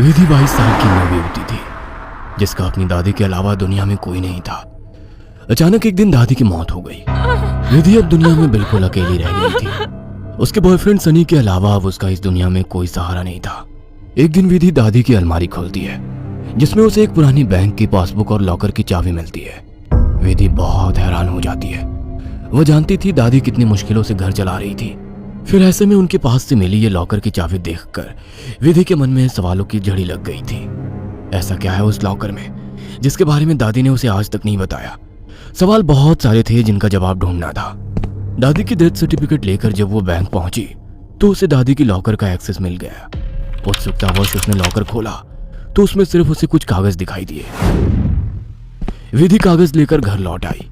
विधि 22 साल की नवयुवती थी जिसका अपनी दादी के अलावा दुनिया में कोई नहीं था। अचानक एक दिन दादी की मौत हो गई। विधि अब दुनिया में बिल्कुल अकेली रह गई थी। उसके बॉयफ्रेंड सनी के अलावा अब उसका इस दुनिया में कोई सहारा नहीं था। एक दिन विधि दादी की अलमारी खोलती है जिसमें उसे एक पुरानी बैंक की पासबुक और लॉकर की चाबी मिलती है। विधि बहुत हैरान हो जाती है। वह जानती थी दादी कितनी मुश्किलों से घर चला रही थी। फिर ऐसे में उनके पास से मिली ये लॉकर की चाबी देखकर विधि के मन में सवालों की झड़ी लग गई थी। ऐसा क्या है उस लॉकर में जिसके बारे में दादी ने उसे आज तक नहीं बताया? सवाल बहुत सारे थे जिनका जवाब ढूंढना था। दादी की डेथ सर्टिफिकेट लेकर जब वो बैंक पहुंची तो उसे दादी की लॉकर का एक्सेस मिल गया। उत्सुकतावश उसने लॉकर खोला तो उसमें सिर्फ उसे कुछ कागज दिखाई दिए। विधि कागज लेकर घर लौट आई।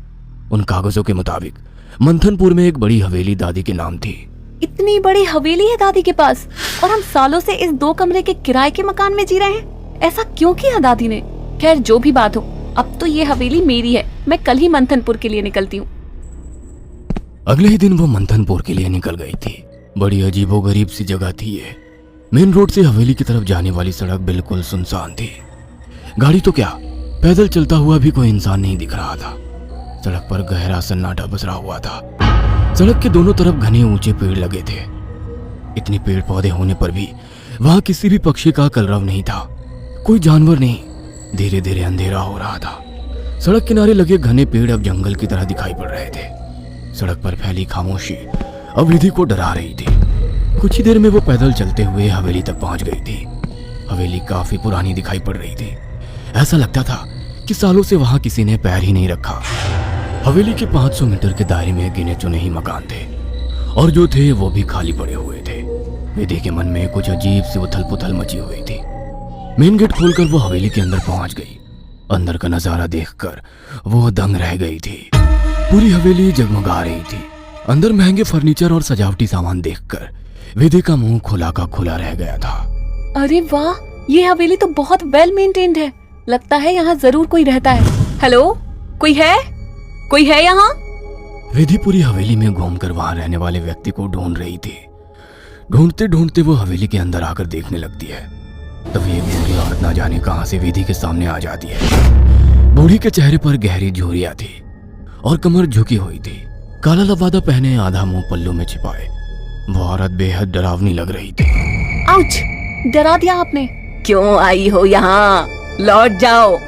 उन कागजों के मुताबिक मंथनपुर में एक बड़ी हवेली दादी के नाम थी। इतनी बड़ी हवेली है दादी के पास और हम सालों से इस 2 कमरे के किराए के मकान में जी रहे हैं। ऐसा क्यों किया दादी ने? खैर जो भी बात हो, अब तो ये हवेली मेरी है। मैं कल ही मंथनपुर के लिए निकलती हूँ। अगले ही दिन वो मंथनपुर के लिए निकल गई थी। बड़ी अजीबोगरीब सी जगह थी ये। मेन रोड से हवेली की तरफ जाने वाली सड़क बिल्कुल सुनसान थी। गाड़ी तो क्या, पैदल चलता हुआ भी कोई इंसान नहीं दिख रहा था। सड़क पर गहरा सन्नाटा पसरा हुआ था। सड़क के दोनों तरफ घने ऊंचे पेड़ लगे थे। इतने पेड़ पौधे होने पर भी वहां किसी भी पक्षी का कलरव नहीं था। कोई जानवर नहीं। धीरे धीरे अंधेरा हो रहा था। सड़क किनारे लगे घने पेड़ अब जंगल की तरह दिखाई पड़ रहे थे। सड़क पर फैली खामोशी अब विधि को डरा रही थी। कुछ ही देर में वो पैदल चलते हुए हवेली तक पहुंच गई थी। हवेली काफी पुरानी दिखाई पड़ रही थी। ऐसा लगता था कि सालों से वहां किसी ने पैर ही नहीं रखा। हवेली के 500 मीटर के दायरे में गिने चुने ही मकान थे और जो थे वो भी खाली पड़े हुए थे। विधि के मन में कुछ अजीब सी उथल पुथल मची हुई थी। मेन गेट खोलकर वो हवेली के अंदर पहुंच गई। अंदर का नजारा देखकर वो दंग रह गई थी। पूरी हवेली जगमगा रही थी। अंदर महंगे फर्नीचर और सजावटी सामान देखकर विधि का मुंह खुला का खुला रह गया था। अरे वाह, ये हवेली तो बहुत वेल मेंटेन्ड है। लगता है यहाँ जरूर कोई रहता है। हेलो, कोई है? कोई है यहाँ? विधि पूरी हवेली में घूमकर वहां रहने वाले व्यक्ति को ढूंढ रही थी। ढूंढते ढूंढते वो हवेली के अंदर आकर देखने लगती है। तभी एक बूढ़ी औरत ना जाने कहां से विधि के सामने आ जाती है। बूढ़ी के चेहरे पर गहरी झुर्रियां थी और कमर झुकी हुई थी। काला लबादा पहने, आधा मुंह पल्लू में छिपाए वो औरत बेहद डरावनी लग रही थी। आउच! डरा दिया आपने। क्यों आई हो यहाँ? लौट जाओ।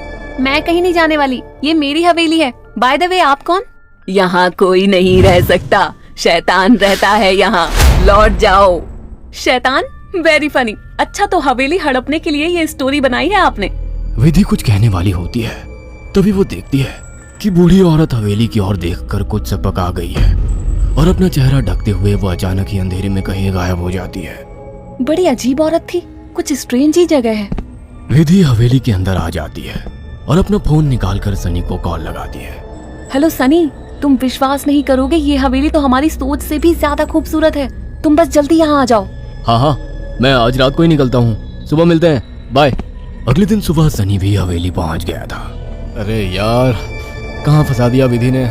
मैं कहीं नहीं जाने वाली। ये मेरी हवेली है। बाय द वे, आप कौन? यहाँ कोई नहीं रह सकता। शैतान रहता है यहाँ। लौट जाओ। शैतान? Very funny. अच्छा, तो हवेली हड़पने के लिए ये स्टोरी बनाई है आपने? विधि कुछ कहने वाली होती है तभी वो देखती है कि बूढ़ी औरत हवेली की ओर देखकर कुछ सपक आ गई है और अपना चेहरा ढकते हुए वो अचानक ही अंधेरे में कहीं गायब हो जाती है। बड़ी अजीब औरत थी। कुछ स्ट्रेंज ही जगह है। विधि हवेली के अंदर आ जाती है और अपना फोन निकालकर सनी को कॉल लगाती है। हेलो सनी, तुम विश्वास नहीं करोगे, ये हवेली तो हमारी सोच से भी ज्यादा खूबसूरत है। तुम बस जल्दी यहाँ आ जाओ। हाँ, मैं आज रात को ही निकलता हूँ। सुबह मिलते हैं, बाय। अगले दिन सुबह सनी भी हवेली पहुंच गया था। अरे यार, कहाँ फंसा दिया विधि ने।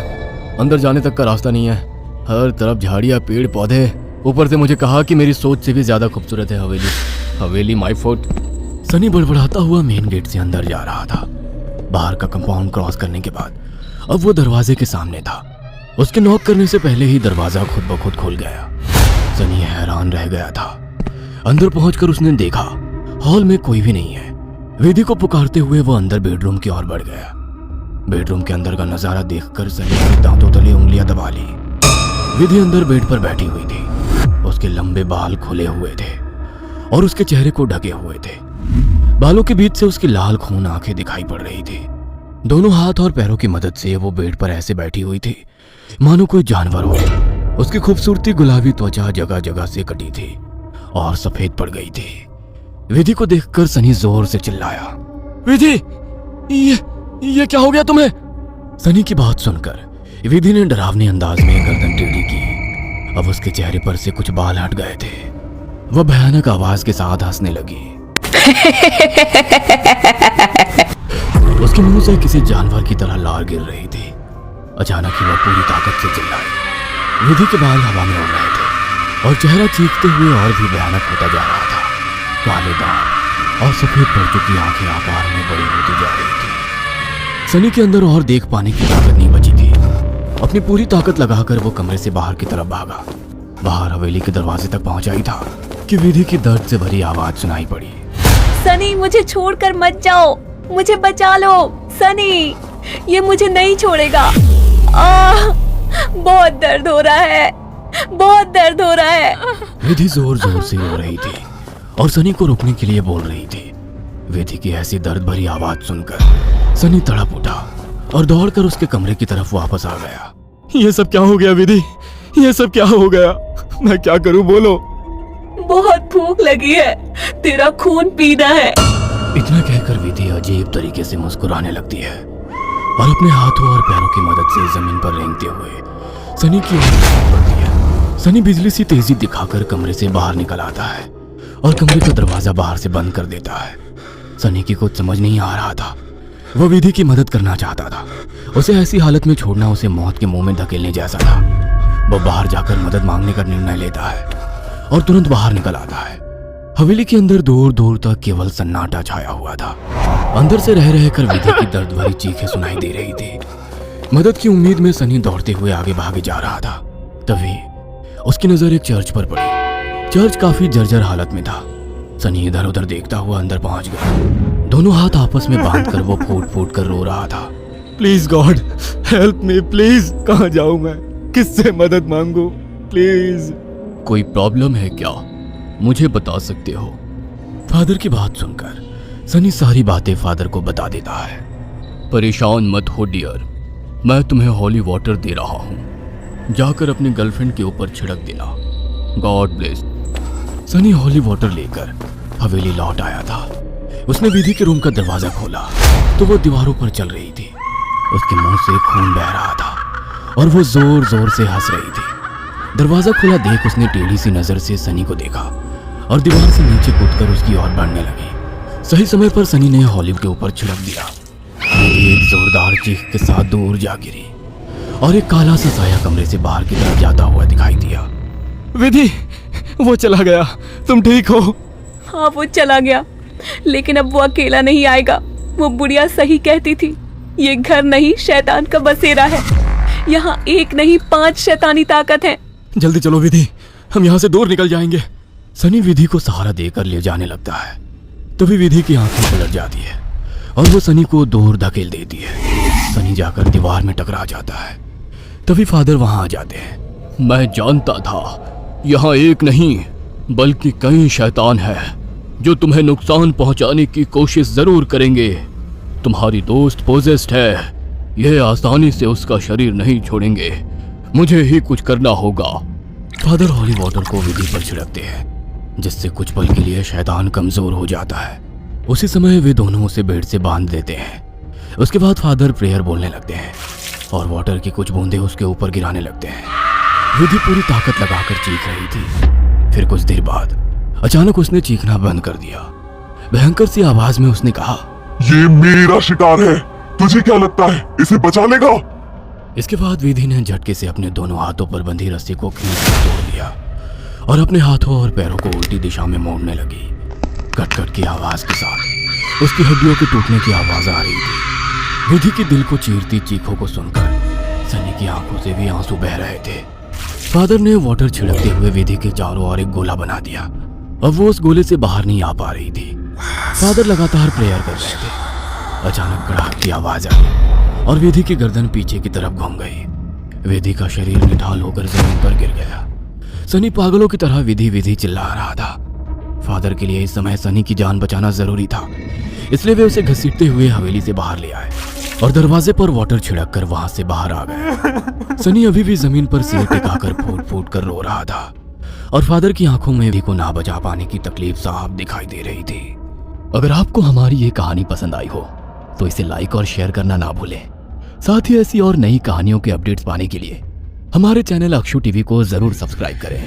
अंदर जाने तक का रास्ता नहीं है। हर तरफ झाड़ियाँ, पेड़ पौधे। ऊपर से मुझे कहा कि मेरी सोच से भी ज्यादा खूबसूरत है हवेली माय फॉल्ट। सनी बड़बड़ाता हुआ मेन गेट से अंदर जा रहा था। बाहर का कंपाउंड क्रॉस करने के बाद अब वो दरवाजे के सामने था। उसके नॉक करने से पहले ही दरवाजा खुद ब खुद खुल गया। सनी हैरान रह गया था। अंदर पहुंचकर उसने देखा हॉल में कोई भी नहीं है। विधि को पुकारते हुए वो अंदर बेडरूम की ओर बढ़ गया। बेडरूम के अंदर का नजारा देखकर सनी ने दांतों तले उंगलियां दबा ली। विधि अंदर बेड पर बैठी हुई थी। उसके लंबे बाल खुले हुए थे और उसके चेहरे को ढके हुए थे। बालों के बीच से उसकी लाल खून आंखें दिखाई पड़ रही थी। दोनों हाथ और पैरों की मदद से वो बेड पर ऐसे बैठी हुई थी मानो कोई जानवर हो। उसकी खूबसूरती गुलाबी त्वचा जगह जगह से कटी थी और सफेद पड़ गई थी। विधि को देखकर सनी जोर से चिल्लाया, विधि, ये क्या हो गया तुम्हें? सनी की बात सुनकर विधि ने डरावने अंदाज में गर्दन टेढ़ी की। अब उसके चेहरे पर से कुछ बाल हट गए थे। वह भयानक आवाज के साथ हंसने लगी। उसके मुंह से किसी जानवर की तरह लार गिर रही थी। अचानक ही वह पूरी ताकत से चिल्लाई। विधि के बाल हवा में उड़ रहे थे और चेहरा चीखते हुए और भी भयानक होता जा रहा था। काले दांत, और सफेद पड़ चुकी आंखें आकार में बड़ी होती जा रही थी। सनी के अंदर और देख पाने की ताकत नहीं बची थी। अपनी पूरी ताकत लगाकर वो कमरे से बाहर की तरफ भागा। बाहर हवेली के दरवाजे तक पहुंचा ही था कि विधि की दर्द से भरी आवाज सुनाई पड़ी। सनी, मुझे छोड़कर मत जाओ, मुझे बचा लो। सनी, ये मुझे नहीं छोड़ेगा। बहुत दर्द हो रहा है, बहुत दर्द हो रहा है। विधि जोर जोर से रो रही थी और सनी को रोकने के लिए बोल रही थी। विधि की ऐसी दर्द भरी आवाज सुनकर सनी तड़प उठा और दौड़कर उसके कमरे की तरफ वापस आ गया। ये सब क्या हो गया विधि? ये सब क्या हो गया? मैं क्या करूं, बोलो। बहुत भूख लगी है, तेरा खून पीना है। इतना कहकर विधि अजीब तरीके से मुस्कुराने लगती है और अपने हाथों और पैरों की मदद से जमीन पर रेंगते हुए सनी की ओर बढ़ती है। सनी बिजली सी तेजी दिखाकर कमरे से बाहर निकल आता है और कमरे का दरवाजा बाहर से बंद कर देता है। सनी की कुछ समझ नहीं आ रहा था। वह विधि की मदद करना चाहता था। उसे ऐसी हालत में छोड़ना उसे मौत के मुंह में धकेलने जैसा था। वह बाहर जाकर मदद मांगने का निर्णय लेता है और तुरंत बाहर निकल आता है। हवेली के अंदर दूर दूर तक केवल सन्नाटा छाया हुआ था। अंदर से रह रहकर विधि की दर्द भरी चीखें सुनाई दे रही थी। मदद की उम्मीद में सनी दौड़ते हुए आगे भागे जा रहा था। तभी उसकी नजर एक चर्च पर पड़ी। चर्च काफी जर्जर हालत में था। सनी इधर उधर देखता हुआ अंदर पहुंच गया। दोनों हाथ आपस में बांधकर वो फूट फूट कर रो रहा था। Please God help me, please. कहाँ जाऊं मैं? किससे मदद मांगू? प्लीज। कोई प्रॉब्लम है क्या? मुझे बता सकते हो? फादर की बात सुनकर सनी सारी बातें फादर को बता देता है। परेशान मत हो डियर, मैं तुम्हें हॉली वाटर दे रहा हूँ, जाकर अपनी गर्लफ्रेंड के ऊपर छिड़क देना। God bless. Sunny holy water लेकर हवेली लौट आया था। उसने विधि के रूम का दरवाजा खोला तो वो दीवारों पर चल रही थी। उसके मुंह से खून बह रहा था और वो जोर जोर से हंस रही थी। दरवाजा खुला देख उसने टेढ़ी सी नजर से सनी को देखा और दीवार से नीचे कूदकर उसकी ओर बढ़ने लगी। सही समय पर सनी ने हॉलिव के ऊपर छिड़क दिया। एक जोरदार चीख के साथ दूर जा गिरी और एक काला सा साया कमरे से बाहर की तरफ जाता हुआ दिखाई दिया। विधि, वो चला गया। तुम ठीक हो? हाँ, वो चला गया, लेकिन अब वो अकेला नहीं आएगा। वो बुढ़िया सही कहती थी, ये घर नहीं शैतान का बसेरा है। यहाँ एक नहीं 5 शैतानी ताकत है। जल्दी चलो विधि, हम यहाँ से दूर निकल जाएंगे। सनी विधि को सहारा देकर ले जाने लगता है। तभी विधि की आंखें पलट जाती है और वो सनी को दूर धकेल देती है। सनी जाकर दीवार में टकरा जाता है। तभी फादर वहां आ जाते हैं। मैं जानता था यहाँ एक नहीं बल्कि कई शैतान है जो तुम्हें नुकसान पहुंचाने की कोशिश जरूर करेंगे। तुम्हारी दोस्त पोजेस्ड है, यह आसानी से उसका शरीर नहीं छोड़ेंगे। मुझे ही कुछ करना होगा। फादर हॉली वाटर को विधि पर छिड़कते हैं जिससे कुछ पल के लिए शैतान कमजोर हो जाता है। उसी समय वे दोनों उसे बेड से बांध देते हैं। उसके बाद फादर प्रेयर बोलने लगते हैं और वाटर की कुछ बूंदें उसके ऊपर गिराने लगते हैं। विधि पूरी ताकत लगाकर चीख रही थी। फिर कुछ देर बाद अचानक उसने चीखना बंद कर दिया। भयंकर सी आवाज में उसने कहा, ये मेरा शिकार है, तुझे क्या लगता है इसे बचा लेगा? इसके बाद विधि ने झटके से अपने दोनों हाथों पर बंधी रस्सी को खींचकर तोड़ दिया और अपने हाथों और पैरों को उल्टी दिशा में मोड़ने लगी। कट कट की आवाज के साथ उसकी हड्डियों के टूटने की आवाज आ रही थी। विधि की दिल को चीरती चीखों को सुनकर सनी की आंखों से भी आंसू बह रहे थे। फादर ने वाटर छिड़कते हुए विधि के चारों ओर एक गोला बना दिया। अब वो उस गोले से बाहर नहीं आ पा रही थी। फादर लगातार प्रेयर कर रहे थे। अचानक कड़ाक की आवाज आई और विधि की गर्दन पीछे की तरफ घूम गई। विधि का शरीर निठाल होकर जमीन पर गिर गया। सनी पागलों की तरह विधि विधि चिल्ला रहा था। फादर के लिए इस समय सनी की जान बचाना जरूरी था, इसलिए वे उसे घसीटते हुए हवेली से बाहर ले आए और दरवाजे पर वाटर छिड़क कर वहां से बाहर आ गए। सनी अभी भी जमीन पर सिर टिकाकर फूट फूट कर रो रहा था और फादर की आंखों में विधि को ना बचा पाने की तकलीफ साफ दिखाई दे रही थी। अगर आपको हमारी ये कहानी पसंद आई हो तो इसे लाइक और शेयर करना ना भूलें। साथ ही ऐसी और नई कहानियों के अपडेट्स पाने के लिए हमारे चैनल अक्षु टीवी को जरूर सब्सक्राइब करें।